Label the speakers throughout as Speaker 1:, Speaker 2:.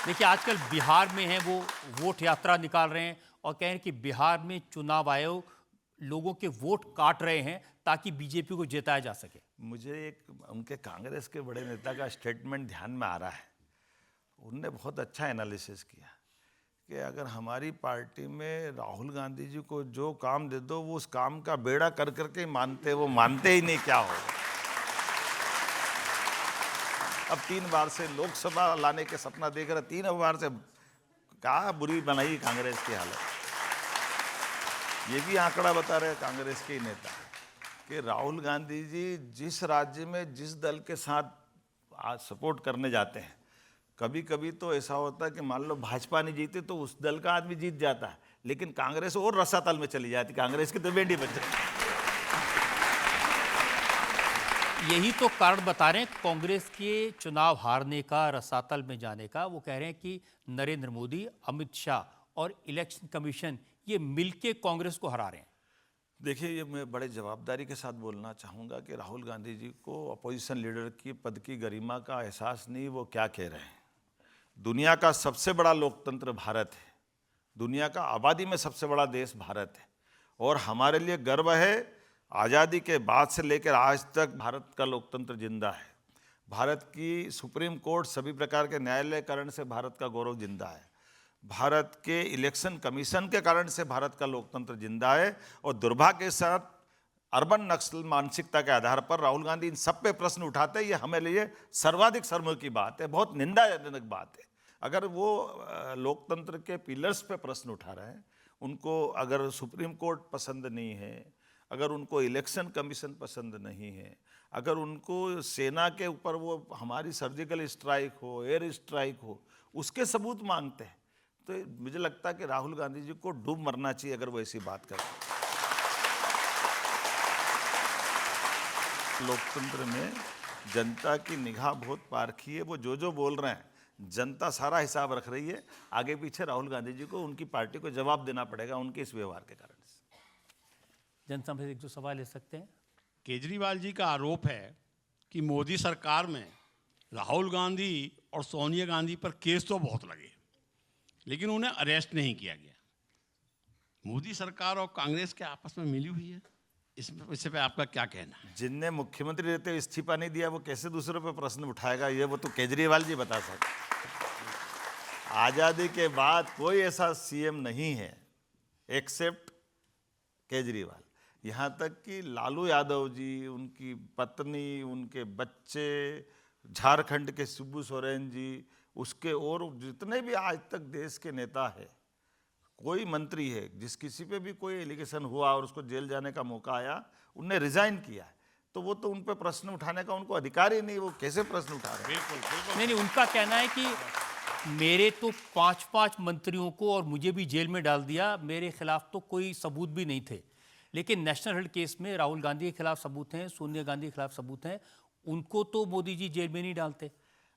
Speaker 1: देखिए आजकल बिहार में हैं वो वोट यात्रा निकाल रहे हैं और कह रहे हैं कि बिहार में चुनाव आयोग लोगों के वोट काट रहे हैं ताकि बीजेपी को जिताया जा सके।
Speaker 2: मुझे एक उनके कांग्रेस के बड़े नेता का स्टेटमेंट ध्यान में आ रहा है। उनने बहुत अच्छा एनालिसिस किया कि अगर हमारी पार्टी में राहुल गांधी जी को जो काम दे दो वो उस काम का बेड़ा कर करके ही मानते, वो मानते ही नहीं क्या होगा। अब 3 बार से लोकसभा लाने के सपना देख रहे, 3 बार से क्या बुरी बनाई कांग्रेस की हालत। ये भी आंकड़ा बता रहे कांग्रेस के नेता कि राहुल गांधी जी जिस राज्य में जिस दल के साथ आज सपोर्ट करने जाते हैं, कभी कभी तो ऐसा होता है कि मान लो भाजपा नहीं जीती तो उस दल का आदमी जीत जाता है, लेकिन कांग्रेस और रसातल में चली जाती, कांग्रेस की तो बेंडी बच जाती।
Speaker 1: यही तो कारण बता रहे हैं कांग्रेस के चुनाव हारने का, रसातल में जाने का। वो कह रहे हैं कि नरेंद्र मोदी, अमित शाह और इलेक्शन कमीशन ये मिलके कांग्रेस को हरा रहे हैं।
Speaker 2: देखिए, ये मैं बड़े जवाबदारी के साथ बोलना चाहूँगा कि राहुल गांधी जी को अपोजिशन लीडर की पद की गरिमा का एहसास नहीं, वो क्या कह रहे हैं। दुनिया का सबसे बड़ा लोकतंत्र भारत है, दुनिया का आबादी में सबसे बड़ा देश भारत है, और हमारे लिए गर्व है आज़ादी के बाद से लेकर आज तक भारत का लोकतंत्र जिंदा है। भारत की सुप्रीम कोर्ट सभी प्रकार के न्यायालयकरण से भारत का गौरव जिंदा है। भारत के इलेक्शन कमीशन के कारण से भारत का लोकतंत्र जिंदा है। और दुर्भाग्य के साथ अर्बन नक्सल मानसिकता के आधार पर राहुल गांधी इन सब पे प्रश्न उठाते हैं। ये हमारे लिए सर्वाधिक शर्म की बात है, बहुत निंदाजनक बात है। अगर वो लोकतंत्र के पिलर्स पे प्रश्न उठा रहे हैं, उनको अगर सुप्रीम कोर्ट पसंद नहीं है, अगर उनको इलेक्शन कमीशन पसंद नहीं है, अगर उनको सेना के ऊपर वो हमारी सर्जिकल स्ट्राइक हो, एयर स्ट्राइक हो, उसके सबूत मांगते हैं, तो मुझे लगता है कि राहुल गांधी जी को डूब मरना चाहिए अगर वो ऐसी बात करें। लोकतंत्र में जनता की निगाह बहुत पारखी है। वो जो बोल रहे हैं जनता सारा हिसाब रख रही है। आगे पीछे राहुल गांधी जी को उनकी पार्टी को जवाब देना पड़ेगा उनके इस व्यवहार के कारण से।
Speaker 1: जनता से एक दो सवाल ले सकते हैं।
Speaker 3: केजरीवाल जी का आरोप है कि मोदी सरकार में राहुल गांधी और सोनिया गांधी पर केस तो बहुत लगे, लेकिन उन्हें अरेस्ट नहीं किया गया। मोदी सरकार और कांग्रेस के आपस में मिली हुई है, इससे पे आपका क्या कहना है?
Speaker 2: जिनने मुख्यमंत्री रहते हुए इस्तीफा नहीं दिया वो कैसे दूसरों पे प्रश्न उठाएगा, ये वो तो केजरीवाल जी बता सकते। आज़ादी के बाद कोई ऐसा सीएम नहीं है एक्सेप्ट केजरीवाल। यहाँ तक कि लालू यादव जी, उनकी पत्नी, उनके बच्चे, झारखंड के शिबू सोरेन जी, उसके और जितने भी आज तक देश के नेता है, कोई मंत्री है जिस किसी पे भी कोई एलिगेशन हुआ और उसको जेल जाने का मौका आया, उनने रिजाइन किया है। तो वो तो उन पे प्रश्न उठाने का उनको अधिकार ही नहीं, वो कैसे प्रश्न उठा रहे हैं?
Speaker 3: बिल्कुल
Speaker 1: नहीं, उनका कहना है कि मेरे तो 5 मंत्रियों को और मुझे भी जेल में डाल दिया, मेरे खिलाफ तो कोई सबूत भी नहीं थे। लेकिन नेशनल हेल्थ केस में राहुल गांधी के खिलाफ सबूत हैं, सोनिया गांधी के खिलाफ सबूत हैं, उनको तो मोदी जी जेल में नहीं डालते।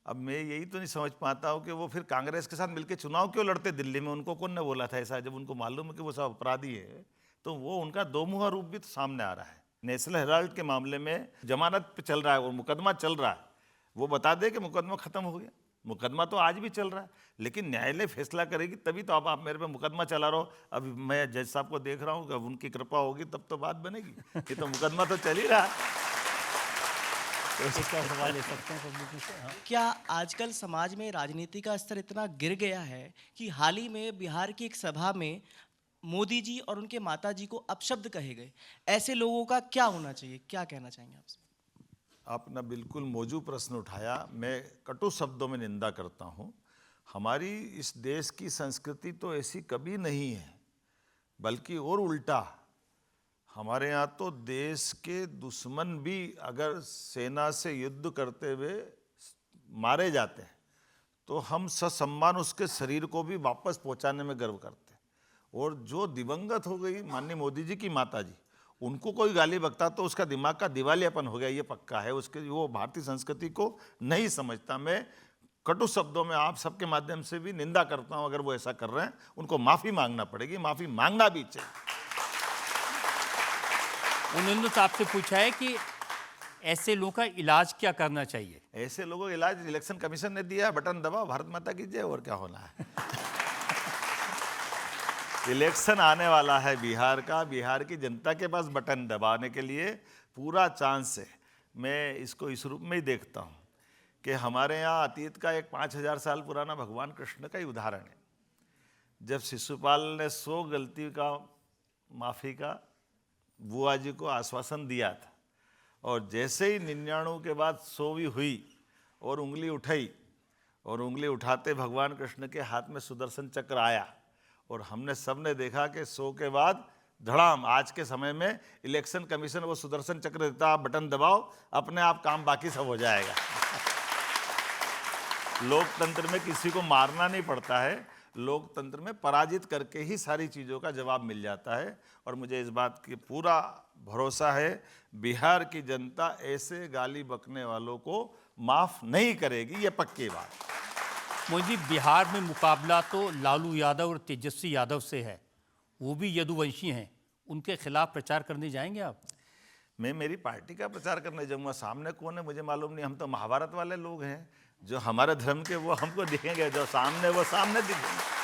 Speaker 2: अब मैं यही तो नहीं समझ पाता हूँ कि वो फिर कांग्रेस के साथ मिलकर चुनाव क्यों लड़ते दिल्ली में। उनको कौन ने बोला था ऐसा? जब उनको मालूम है कि वो सब अपराधी है, तो वो उनका दोमुहा रूप भी तो सामने आ रहा है। नेशनल हेराल्ड के मामले में जमानत पे चल रहा है और मुकदमा चल रहा है, वो बता दे कि मुकदमा खत्म हो गया। मुकदमा तो आज भी चल रहा है, लेकिन न्यायालय फैसला करेगी तभी तो। अब आप मेरे पे मुकदमा चला रहे हो, अब मैं जज साहब को देख रहा हूँ, अब उनकी कृपा होगी तब तो बात बनेगी। ये तो मुकदमा तो चल ही रहा है।
Speaker 1: इसका सवाल ले सकते हैं पब्लिक से। हाँ।
Speaker 4: क्या आजकल समाज में राजनीति का स्तर इतना गिर गया है कि हाल ही में बिहार की एक सभा में मोदी जी और उनके माता जी को अपशब्द कहे गए? ऐसे लोगों का क्या होना चाहिए, क्या कहना चाहेंगे आपसे?
Speaker 2: आपने बिल्कुल मौजूद प्रश्न उठाया। मैं कटु शब्दों में निंदा करता हूँ। हमारी इस देश की संस्कृति तो ऐसी कभी नहीं है, बल्कि और उल्टा। हमारे यहाँ तो देश के दुश्मन भी अगर सेना से युद्ध करते हुए मारे जाते हैं तो हम ससम्मान उसके शरीर को भी वापस पहुँचाने में गर्व करते हैं। और जो दिवंगत हो गई माननीय मोदी जी की माता जी, उनको कोई गाली बकता तो उसका दिमाग का दिवालियापन हो गया, ये पक्का है। उसके वो भारतीय संस्कृति को नहीं समझता। मैं कटु शब्दों में आप सबके माध्यम से भी निंदा करता हूं। अगर वो ऐसा कर रहे हैं उनको माफ़ी मांगना पड़ेगी, माफ़ी मांगना भी चाहिए।
Speaker 1: उन्होंने तो आपसे पूछा है कि ऐसे लोगों का इलाज क्या करना चाहिए?
Speaker 2: ऐसे लोगों का इलाज इलेक्शन कमीशन ने दिया है, बटन दबाओ, भारत माता की जय, और क्या होना है। इलेक्शन आने वाला है बिहार का, बिहार की जनता के पास बटन दबाने के लिए पूरा चांस है। मैं इसको इस रूप में ही देखता हूँ कि हमारे यहाँ अतीत का एक 5000 साल पुराना भगवान कृष्ण का ही उदाहरण है। जब शिशुपाल ने 100 गलती का माफ़ी का बुआ जी को आश्वासन दिया था, और जैसे ही 99 के बाद 100वीं हुई और उंगली उठाई, और उंगली उठाते भगवान कृष्ण के हाथ में सुदर्शन चक्र आया, और हमने सबने देखा कि 100 के बाद धड़ाम आज के समय में इलेक्शन कमीशन वो सुदर्शन चक्र देता, आप बटन दबाओ, अपने आप काम बाकी सब हो जाएगा। लोकतंत्र में किसी को मारना नहीं पड़ता है, लोकतंत्र में पराजित करके ही सारी चीज़ों का जवाब मिल जाता है। और मुझे इस बात की पूरा भरोसा है, बिहार की जनता ऐसे गाली बकने वालों को माफ़ नहीं करेगी, ये पक्की बात।
Speaker 1: मोदी जी, बिहार में मुकाबला तो लालू यादव और तेजस्वी यादव से है, वो भी यदुवंशी हैं, उनके खिलाफ प्रचार करने जाएंगे आप?
Speaker 2: मैं मेरी पार्टी का प्रचार करने जाऊंगा, सामने कौन है मुझे मालूम नहीं। हम तो महाभारत वाले लोग हैं, जो हमारे धर्म के वो हमको दिखेंगे, जो सामने वो सामने दिखेंगे।